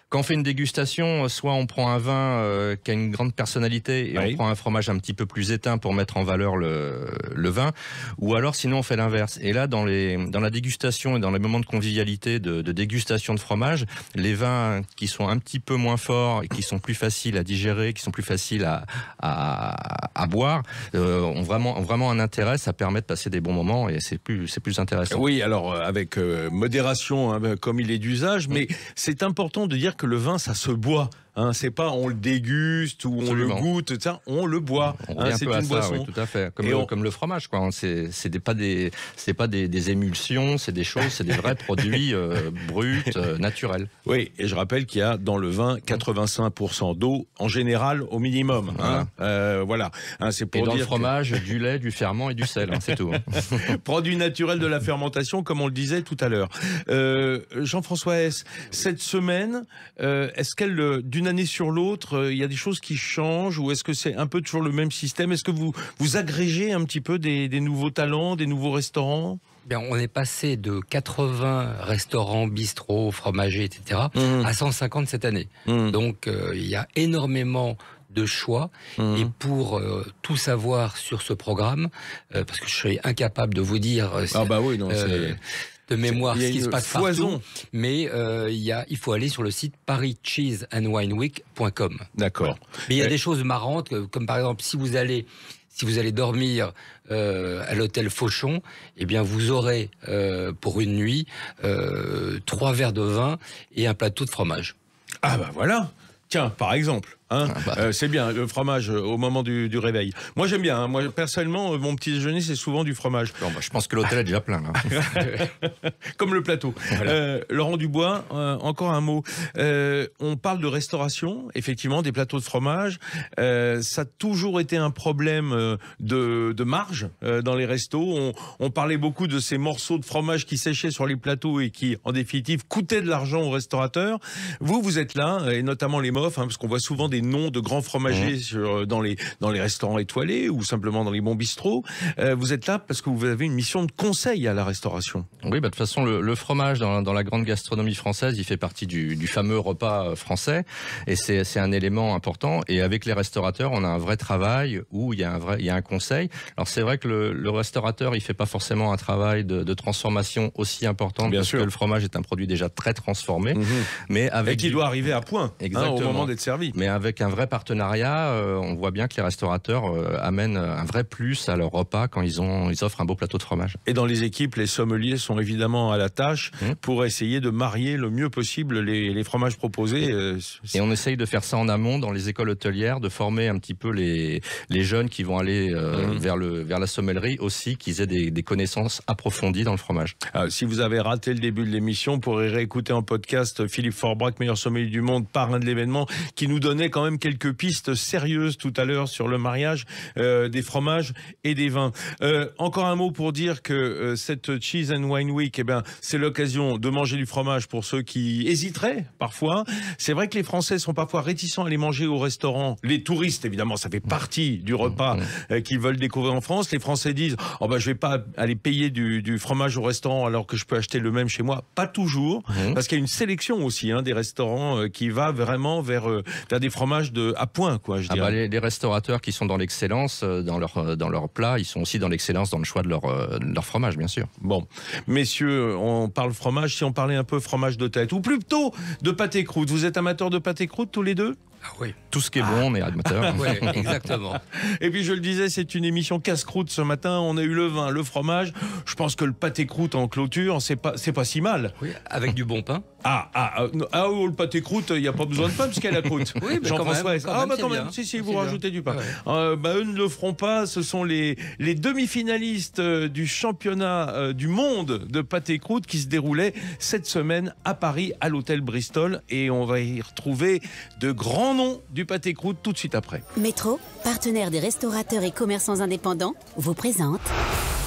quand on fait une dégustation, soit on prend un vin qui a une grande personnalité et on prend un fromage un petit peu plus éteint pour mettre en valeur le vin, ou alors sinon on fait l'inverse. Et là, dans la dégustation et dans les moments de convivialité, de dégustation de fromage, les vins qui sont un petit peu moins forts et qui sont plus faciles à digérer, qui sont plus faciles à boire, ont vraiment un intérêt. Ça permet de passer des bons moments et c'est plus intéressant. Oui, alors avec modération, hein, comme il est d'usage, mais c'est important de dire que le vin, ça se boit. Hein, c'est pas on le déguste ou on le goûte, ça, on le boit. Hein, c'est une boisson. Oui, tout à fait. Comme le fromage, quoi. C'est pas des émulsions, c'est des choses, c'est des vrais produits bruts, naturels. Oui, et je rappelle qu'il y a dans le vin 85% d'eau en général au minimum. Hein. Voilà. Hein, c'est pour et dans dire le fromage, du lait, du ferment et du sel, hein, c'est tout. Produit naturel de la fermentation, comme on le disait tout à l'heure. Jean-François S, cette semaine, est-ce qu'elle d'une année sur l'autre, il y a des choses qui changent ou est-ce que c'est un peu toujours le même système? Est-ce que vous agrégez un petit peu des nouveaux talents, des nouveaux restaurants? Bien, on est passé de 80 restaurants, bistrots, fromagers, etc. à 150 cette année. Donc, il y a énormément de choix. Et pour tout savoir sur ce programme, parce que je serais incapable de vous dire... de mémoire ce qui se passe partout, mais il faut aller sur le site parischeeseandwineweek.com. D'accord. Voilà. Mais il y a des choses marrantes, comme par exemple si vous allez dormir à l'hôtel Fauchon, eh bien vous aurez pour une nuit 3 verres de vin et un plateau de fromage. Ah bah voilà. Tiens, par exemple. Hein, c'est bien le fromage au moment du réveil. Moi j'aime bien. Hein. Moi personnellement, mon petit déjeuner c'est souvent du fromage. Bon, je pense que l'hôtel est déjà plein. Là. Comme le plateau. Voilà. Laurent Dubois, encore un mot. On parle de restauration, effectivement, des plateaux de fromage. Ça a toujours été un problème de marge dans les restos. On parlait beaucoup de ces morceaux de fromage qui séchaient sur les plateaux et qui, en définitive, coûtaient de l'argent aux restaurateurs. Vous êtes là, et notamment les MOF, hein, parce qu'on voit souvent des noms de grands fromagers dans les restaurants étoilés ou simplement dans les bons bistrots. Vous êtes là parce que vous avez une mission de conseil à la restauration. Oui, de toute façon, le fromage dans la grande gastronomie française, il fait partie du fameux repas français et c'est un élément important. Et avec les restaurateurs, on a un vrai travail où il y a un conseil. Alors c'est vrai que le restaurateur, il fait pas forcément un travail de transformation aussi important parce que le fromage est un produit déjà très transformé, mais avec qui doit arriver à point au moment d'être servi. Mais avec un vrai partenariat, on voit bien que les restaurateurs amènent un vrai plus à leur repas quand ils offrent un beau plateau de fromage. Et dans les équipes, les sommeliers sont évidemment à la tâche pour essayer de marier le mieux possible les fromages proposés. Et on essaye de faire ça en amont dans les écoles hôtelières, de former un petit peu les jeunes qui vont aller vers la sommellerie aussi, qu'ils aient des connaissances approfondies dans le fromage. Alors, si vous avez raté le début de l'émission, vous pourrez réécouter en podcast Philippe Forbrac, meilleur sommelier du monde, parrain de l'événement, qui nous donnait quand même quelques pistes sérieuses tout à l'heure sur le mariage des fromages et des vins. Encore un mot pour dire que cette Cheese and Wine Week, c'est l'occasion de manger du fromage pour ceux qui hésiteraient parfois. C'est vrai que les Français sont parfois réticents à aller manger au restaurant. Les touristes, évidemment, ça fait partie du repas qu'ils veulent découvrir en France. Les Français disent je vais pas aller payer du fromage au restaurant alors que je peux acheter le même chez moi. Pas toujours, parce qu'il y a une sélection aussi des restaurants qui va vraiment vers des fromages à point, quoi, je dirais. Les restaurateurs qui sont dans l'excellence dans leur plat, ils sont aussi dans l'excellence dans le choix de leur fromage, bien sûr. Bon, messieurs, on parle fromage, si on parlait un peu fromage de tête, ou plutôt de pâté croûte. Vous êtes amateurs de pâté croûte tous les deux? Ah oui. Tout ce qui est bon, on est amateur. Oui, exactement. Et puis je le disais, c'est une émission casse-croûte ce matin. On a eu le vin, le fromage. Je pense que le pâté croûte en clôture, c'est pas si mal. Oui, avec du bon pain. Le pâté croûte, il n'y a pas besoin de pain puisqu'il y a la croûte. Oui, mais Jean-François. quand même. Si, vous rajoutez du pain. Eux ne le feront pas. Ce sont les demi-finalistes du championnat du monde de pâté croûte qui se déroulait cette semaine à Paris, à l'hôtel Bristol. Et on va y retrouver de grands noms du pâté croûte tout de suite après. Métro, partenaire des restaurateurs et commerçants indépendants, vous présente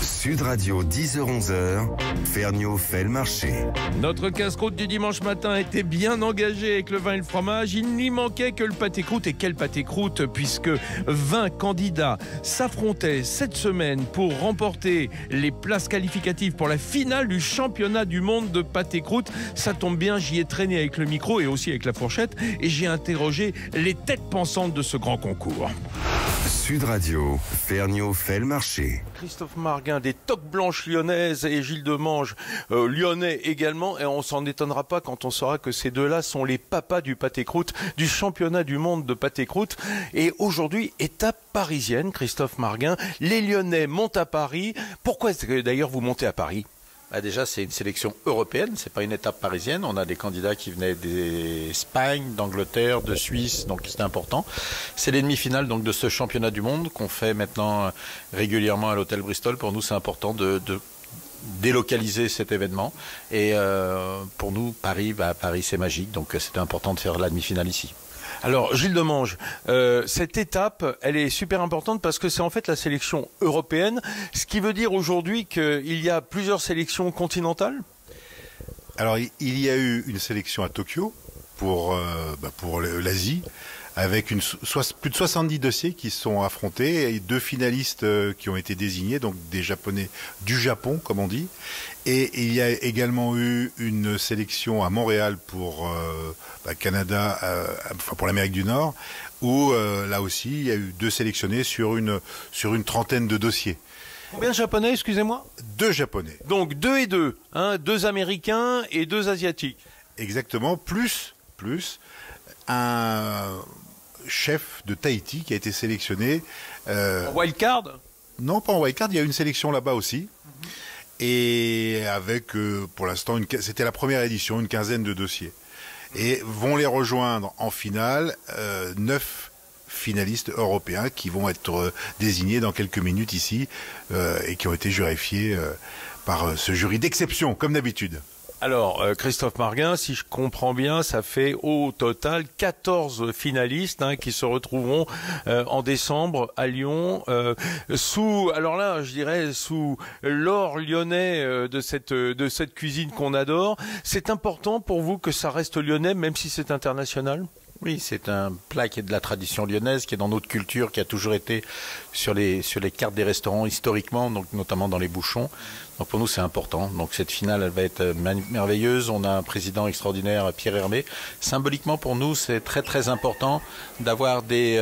Sud Radio 10h-11h, Ferniaud fait le marché. Notre casse-croûte du dimanche matin était bien engagé avec le vin et le fromage. Il n'y manquait que le pâté croûte. Et quel pâté croûte, puisque 20 candidats s'affrontaient cette semaine pour remporter les places qualificatives pour la finale du championnat du monde de pâté croûte. Ça tombe bien, j'y ai traîné avec le micro et aussi avec la fourchette et j'ai interrogé les têtes pensantes de ce grand concours. Sud Radio, Ferniaud fait le marché. Christophe Marguin des Toques Blanches lyonnaises et Gilles Demange lyonnais également, et on s'en étonnera pas quand on saura que ces deux-là sont les papas du pâté croûte, du championnat du monde de pâté croûte. Et aujourd'hui, étape parisienne, Christophe Marguin, les Lyonnais montent à Paris. Pourquoi est-ce que d'ailleurs vous montez à Paris ? Déjà, c'est une sélection européenne, c'est pas une étape parisienne. On a des candidats qui venaient d'Espagne, d'Angleterre, de Suisse, donc c'était important. C'est les demi-finales donc de ce championnat du monde qu'on fait maintenant régulièrement à l'hôtel Bristol. Pour nous, c'est important de délocaliser cet événement. Et pour nous, Paris, c'est magique, donc c'était important de faire la demi-finale ici. Alors, Gilles Demange, cette étape, elle est super importante parce que c'est en fait la sélection européenne, ce qui veut dire aujourd'hui qu'il y a plusieurs sélections continentales ? Alors, il y a eu une sélection à Tokyo pour l'Asie, avec plus de 70 dossiers qui sont affrontés et 2 finalistes qui ont été désignés, donc des Japonais du Japon, comme on dit. Et il y a également eu une sélection à Montréal pour Canada, pour l'Amérique du Nord, où là aussi il y a eu 2 sélectionnés sur une trentaine de dossiers. Combien de Japonais, excusez-moi ? 2 Japonais. Donc 2 et 2, 2 Américains et 2 Asiatiques. Exactement, plus un chef de Tahiti qui a été sélectionné. En wildcard ? Non, pas en wildcard, il y a une sélection là-bas aussi. Et avec, pour l'instant, c'était la première édition, une quinzaine de dossiers. Et vont les rejoindre en finale 9 finalistes européens qui vont être désignés dans quelques minutes ici et qui ont été jurifiés par ce jury d'exception, comme d'habitude. Alors, Christophe Marguin, si je comprends bien, ça fait au total 14 finalistes qui se retrouveront en décembre à Lyon, sous l'or lyonnais de cette cuisine qu'on adore. C'est important pour vous que ça reste lyonnais, même si c'est international ? Oui, c'est un plat qui est de la tradition lyonnaise, qui est dans notre culture, qui a toujours été sur les cartes des restaurants historiquement, donc notamment dans les bouchons. Donc pour nous, c'est important. Donc cette finale, elle va être merveilleuse. On a un président extraordinaire, Pierre Hermé. Symboliquement, pour nous, c'est très très important d'avoir des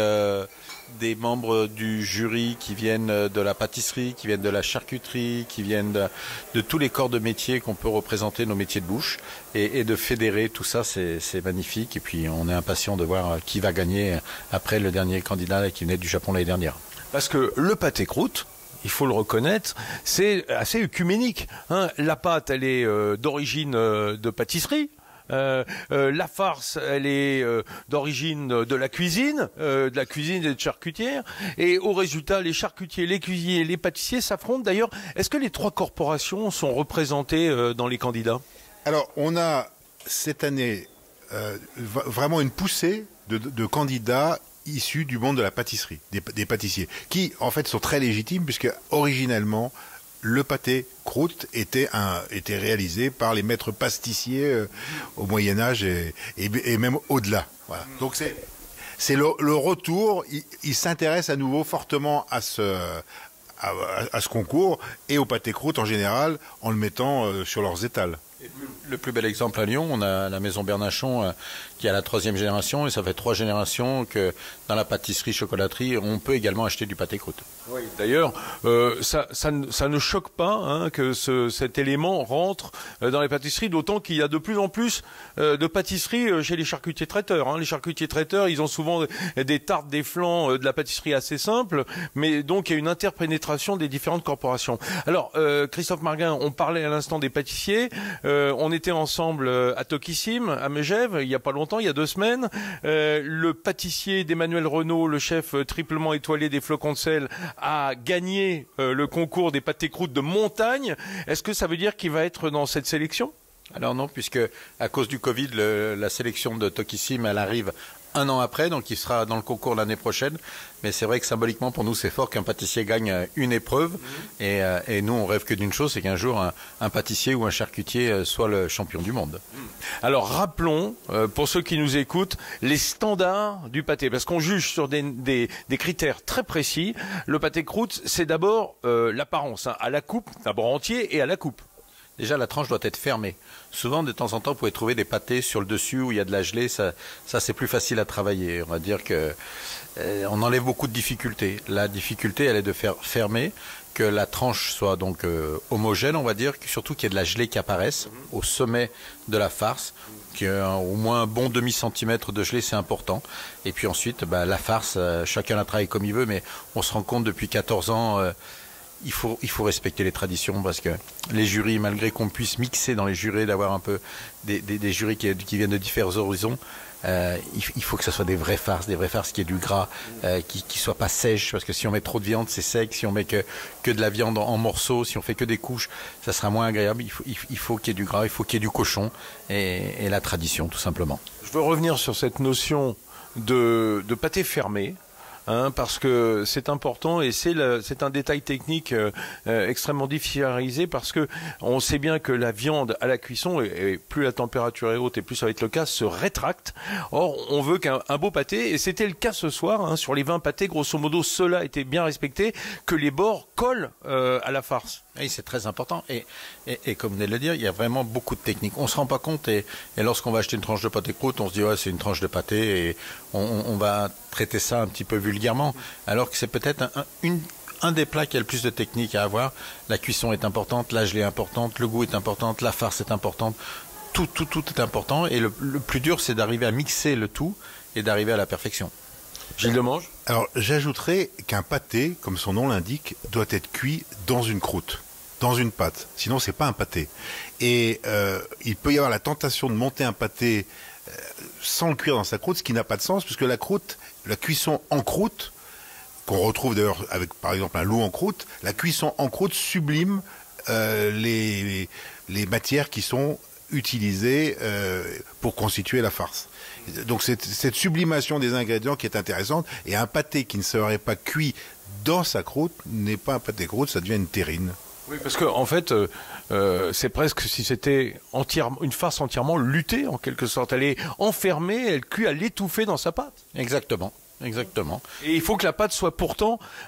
membres du jury qui viennent de la pâtisserie, qui viennent de la charcuterie, qui viennent de tous les corps de métiers qu'on peut représenter, nos métiers de bouche, et de fédérer tout ça, c'est magnifique. Et puis on est impatient de voir qui va gagner après le dernier candidat qui venait du Japon l'année dernière. Parce que le pâté croûte, il faut le reconnaître, c'est assez œcuménique. La pâte, elle est d'origine de pâtisserie. La farce, elle est d'origine de la cuisine et de charcutière. Et au résultat, les charcutiers, les cuisiniers, les pâtissiers s'affrontent. D'ailleurs, est-ce que les 3 corporations sont représentées dans les candidats ? Alors, on a cette année vraiment une poussée de candidats issus du monde de la pâtisserie, des pâtissiers, qui en fait sont très légitimes puisque originellement le pâté croûte était réalisé par les maîtres pâtissiers au Moyen-Âge et même au-delà. Voilà. Donc c'est le retour, ils s'intéressent à nouveau fortement à ce concours et au pâté croûte en général en le mettant sur leurs étals. Le plus bel exemple à Lyon, on a la maison Bernachon qui a la 3e génération, et ça fait 3 générations que dans la pâtisserie-chocolaterie, on peut également acheter du pâté croûte. Oui, d'ailleurs, ça ne choque pas que cet élément rentre dans les pâtisseries, d'autant qu'il y a de plus en plus de pâtisseries chez les charcutiers traiteurs. Les charcutiers traiteurs, ils ont souvent des tartes, des flancs, de la pâtisserie assez simple, mais donc il y a une interpénétration des différentes corporations. Alors, Christophe Marguin, on parlait à l'instant des pâtissiers. On était ensemble à Tokissime, à Megève, il y a pas longtemps, il y a 2 semaines. Le pâtissier d'Emmanuel Renaud, le chef triplement étoilé des Flocons de sel, a gagné le concours des pâtés croûtes de montagne. Est-ce que ça veut dire qu'il va être dans cette sélection? Alors non, puisque à cause du Covid, la sélection de Tokissime, elle arrive 1 an après, donc il sera dans le concours l'année prochaine. Mais c'est vrai que symboliquement, pour nous, c'est fort qu'un pâtissier gagne une épreuve. Et nous, on rêve que d'une chose, c'est qu'un jour, un pâtissier ou un charcutier soit le champion du monde. Alors rappelons, pour ceux qui nous écoutent, les standards du pâté, parce qu'on juge sur des critères très précis. Le pâté croûte, c'est d'abord l'apparence, à la coupe, d'abord entier et à la coupe. Déjà, la tranche doit être fermée. Souvent, de temps en temps, vous pouvez trouver des pâtés sur le dessus où il y a de la gelée. Ça c'est plus facile à travailler. On va dire que on enlève beaucoup de difficultés. La difficulté, elle est de faire fermer, que la tranche soit donc homogène, on va dire, surtout qu'il y ait de la gelée qui apparaisse au sommet de la farce. Au moins un bon demi-centimètre de gelée, c'est important. Et puis ensuite, la farce, chacun la travaille comme il veut, mais on se rend compte depuis 14 ans... Il faut respecter les traditions parce que les jurys, malgré qu'on puisse mixer dans les jurés, d'avoir un peu des jurys qui viennent de différents horizons, il faut que ce soit des vraies farces qui aient du gras, qui soient pas sèches, parce que si on met trop de viande, c'est sec. Si on met que de la viande en morceaux, si on fait que des couches, ça sera moins agréable. Il faut qu'il y ait du gras, il faut qu'il y ait du cochon et la tradition, tout simplement. Je veux revenir sur cette notion de pâté fermé. Parce que c'est important et c'est un détail technique extrêmement différencié parce que on sait bien que la viande à la cuisson, et plus la température est haute et plus ça va être le cas, se rétracte. Or, on veut qu'un beau pâté, et c'était le cas ce soir, sur les 20 pâtés, grosso modo, ceux-là étaient bien respectés, que les bords collent à la farce. Oui, c'est très important. Et comme vous venez de le dire, il y a vraiment beaucoup de techniques. On ne se rend pas compte et lorsqu'on va acheter une tranche de pâté croûte, on se dit ouais, c'est une tranche de pâté et on va traiter ça un petit peu vulgairement. Alors que c'est peut-être un des plats qui a le plus de techniques à avoir. La cuisson est importante, la gelée est importante, le goût est important, la farce est importante. Tout est important. Et le plus dur, c'est d'arriver à mixer le tout et d'arriver à la perfection. Gilles Demange ? Alors, j'ajouterais qu'un pâté, comme son nom l'indique, doit être cuit dans une croûte, dans une pâte. Sinon, c'est pas un pâté. Et il peut y avoir la tentation de monter un pâté sans le cuire dans sa croûte, ce qui n'a pas de sens, puisque la cuisson en croûte, qu'on retrouve d'ailleurs avec, par exemple, un loup en croûte, la cuisson en croûte sublime les matières qui sont utilisées pour constituer la farce. Donc c'est cette sublimation des ingrédients qui est intéressante, et un pâté qui ne serait pas cuit dans sa croûte n'est pas un pâté croûte, ça devient une terrine. Oui, parce que en fait, c'est presque si c'était une farce entièrement luttée en quelque sorte. Elle est enfermée, elle cuit à l'étouffer dans sa pâte. Exactement. Et il faut que la pâte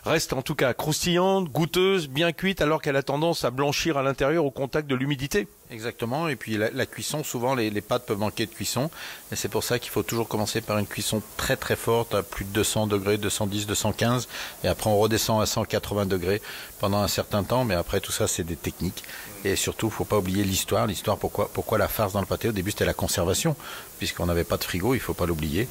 reste en tout cas croustillante, goûteuse, bien cuite, alors qu'elle a tendance à blanchir à l'intérieur au contact de l'humidité. Exactement, et puis la cuisson, souvent les pâtes peuvent manquer de cuisson, et c'est pour ça qu'il faut toujours commencer par une cuisson très très forte, à plus de 200 degrés, 210, 215, et après on redescend à 180 degrés pendant un certain temps, mais après tout ça c'est des techniques, et surtout il ne faut pas oublier l'histoire, pourquoi la farce dans le pâté, au début c'était la conservation, puisqu'on n'avait pas de frigo, il ne faut pas l'oublier,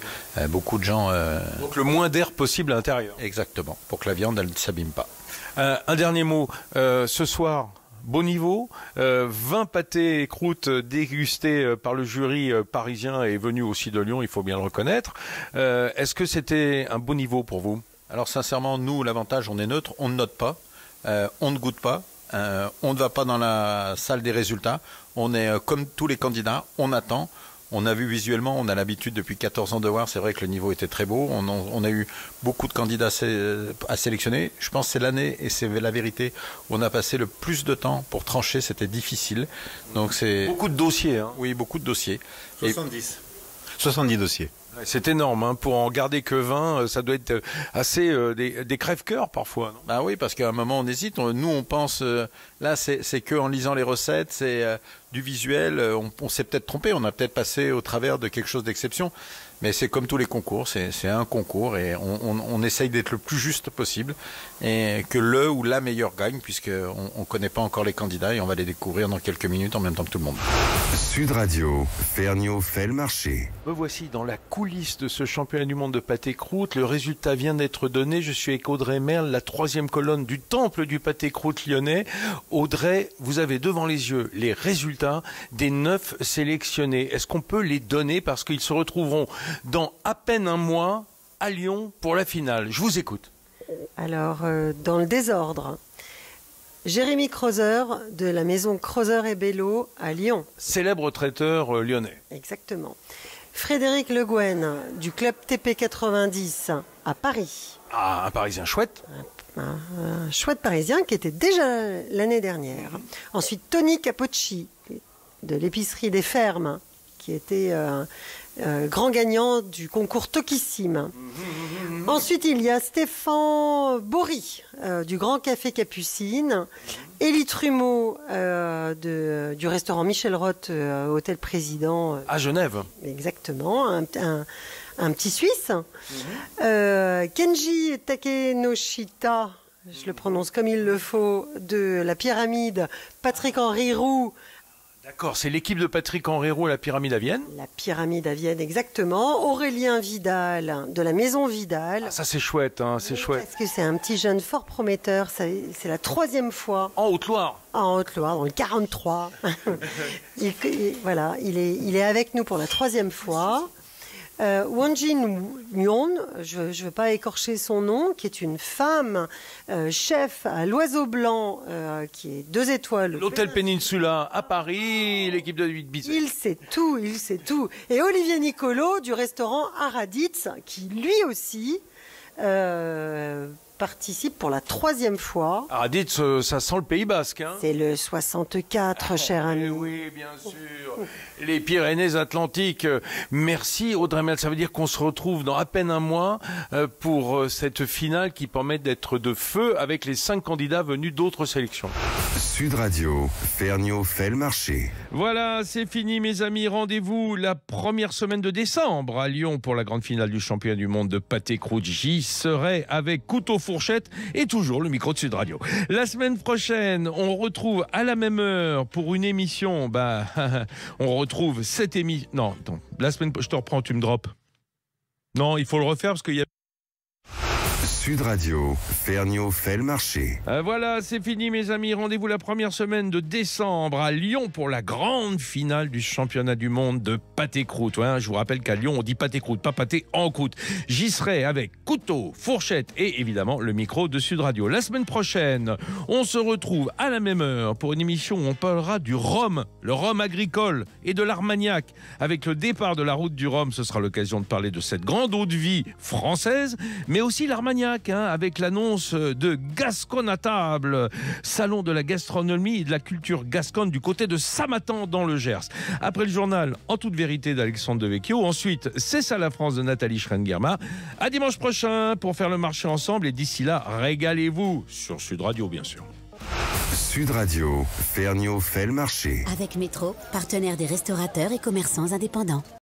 beaucoup de gens... Donc le moins d'air possible à l'intérieur. Exactement, pour que la viande elle ne s'abîme pas. Un dernier mot, ce soir... Beau niveau, 20 pâtés et croûtes dégustés par le jury parisien et venu aussi de Lyon, il faut bien le reconnaître. Est-ce que c'était un beau niveau pour vous ? Alors sincèrement, nous, l'avantage, on est neutre, on ne note pas, on ne goûte pas, on ne va pas dans la salle des résultats, on est comme tous les candidats, on attend. On a vu visuellement, on a l'habitude depuis 14 ans de voir, c'est vrai que le niveau était très beau, on a eu beaucoup de candidats à sélectionner. Je pense que c'est l'année, et c'est la vérité, où on a passé le plus de temps pour trancher, c'était difficile. Donc c'est beaucoup de dossiers. Oui, beaucoup de dossiers. 70 dossiers. C'est énorme, pour en garder que 20, ça doit être assez des crève-cœurs parfois. Non ? Bah oui, parce qu'à un moment on hésite, nous on pense, là c'est que en lisant les recettes, c'est du visuel, on s'est peut-être trompé, on a peut-être passé au travers de quelque chose d'exception, mais c'est comme tous les concours, c'est un concours et on essaye d'être le plus juste possible et que le ou la meilleure gagne, puisqu'on ne connaît pas encore les candidats et on va les découvrir dans quelques minutes en même temps que tout le monde. Sud Radio, Ferniaud fait le marché. Me voici dans la coulisse de ce championnat du monde de pâté croûte. Le résultat vient d'être donné. Je suis avec Audrey Merle, la 3e colonne du temple du pâté croûte lyonnais. Audrey, vous avez devant les yeux les résultats des 9 sélectionnés. Est-ce qu'on peut les donner parce qu'ils se retrouveront dans à peine un mois à Lyon pour la finale? Je vous écoute. Alors, dans le désordre, Jérémy Crozer de la maison Crozer et Bello à Lyon. Célèbre traiteur lyonnais. Exactement. Frédéric Le Guen du club TP90 à Paris. Ah, un Parisien chouette. Un chouette Parisien qui était déjà l'année dernière. Ensuite, Tony Capocci de l'épicerie des Fermes, qui était grand gagnant du concours Tokissime. Ensuite, il y a Stéphane Bory du Grand Café Capucine, Élie Trumeau du restaurant Michel Roth, Hôtel Président. À Genève. Exactement, un petit Suisse. Kenji Takenoshita, je le prononce comme il le faut, de la Pyramide, Patrick-Henri Roux. D'accord, c'est l'équipe de Patrick-Henri Roux à la Pyramide à Vienne. La Pyramide à Vienne, exactement. Aurélien Vidal, de la Maison Vidal. Ah, ça c'est chouette, hein, c'est chouette. Parce que c'est un petit jeune fort prometteur, c'est la 3e fois. En Haute-Loire. En Haute-Loire, dans le 43. Voilà, il est avec nous pour la 3e fois. Wanjin Nyon, je ne veux pas écorcher son nom, qui est une femme chef à l'Oiseau Blanc, qui est 2 étoiles. L'Hôtel Peninsula à Paris, l'équipe de 8 bis. Il sait tout, il sait tout. Et Olivier Nicolo du restaurant Araditz, qui lui aussi participe pour la 3e fois. Araditz, ça sent le Pays Basque. Hein. C'est le 64, cher ami. Oui, bien sûr. Les Pyrénées-Atlantiques. Merci Audrey Merle. Ça veut dire qu'on se retrouve dans à peine un mois pour cette finale qui permet d'être de feu avec les 5 candidats venus d'autres sélections. Sud Radio, Ferniaud fait le marché. Voilà, c'est fini mes amis. Rendez-vous la première semaine de décembre à Lyon pour la grande finale du championnat du monde de pâté croûte. J'y serai avec couteau, fourchette et toujours le micro de Sud Radio. La semaine prochaine, on retrouve à la même heure pour une émission. On retrouve cette émission. Non, attends. La semaine, je te reprends, tu me drops. Non, il faut le refaire parce qu'il y a. Sud Radio, Ferniaud fait le marché. Voilà, c'est fini mes amis. Rendez-vous la première semaine de décembre à Lyon pour la grande finale du championnat du monde de pâté croûte. Je vous rappelle qu'à Lyon, on dit pâté croûte, pas pâté en croûte. J'y serai avec couteau, fourchette et évidemment le micro de Sud Radio. La semaine prochaine, on se retrouve à la même heure pour une émission où on parlera du rhum, le rhum agricole et de l'Armagnac. Avec le départ de la route du rhum, ce sera l'occasion de parler de cette grande eau de vie française, mais aussi l'Armagnac. Avec l'annonce de Gascon à table, salon de la gastronomie et de la culture gasconne du côté de Samatan dans le Gers. Après le journal En toute vérité d'Alexandre Devecchio, ensuite C'est ça la France de Nathalie Schrengerma. À dimanche prochain pour faire le marché ensemble et d'ici là, régalez-vous sur Sud Radio bien sûr. Sud Radio, Ferniaud fait le marché. Avec Métro, partenaire des restaurateurs et commerçants indépendants.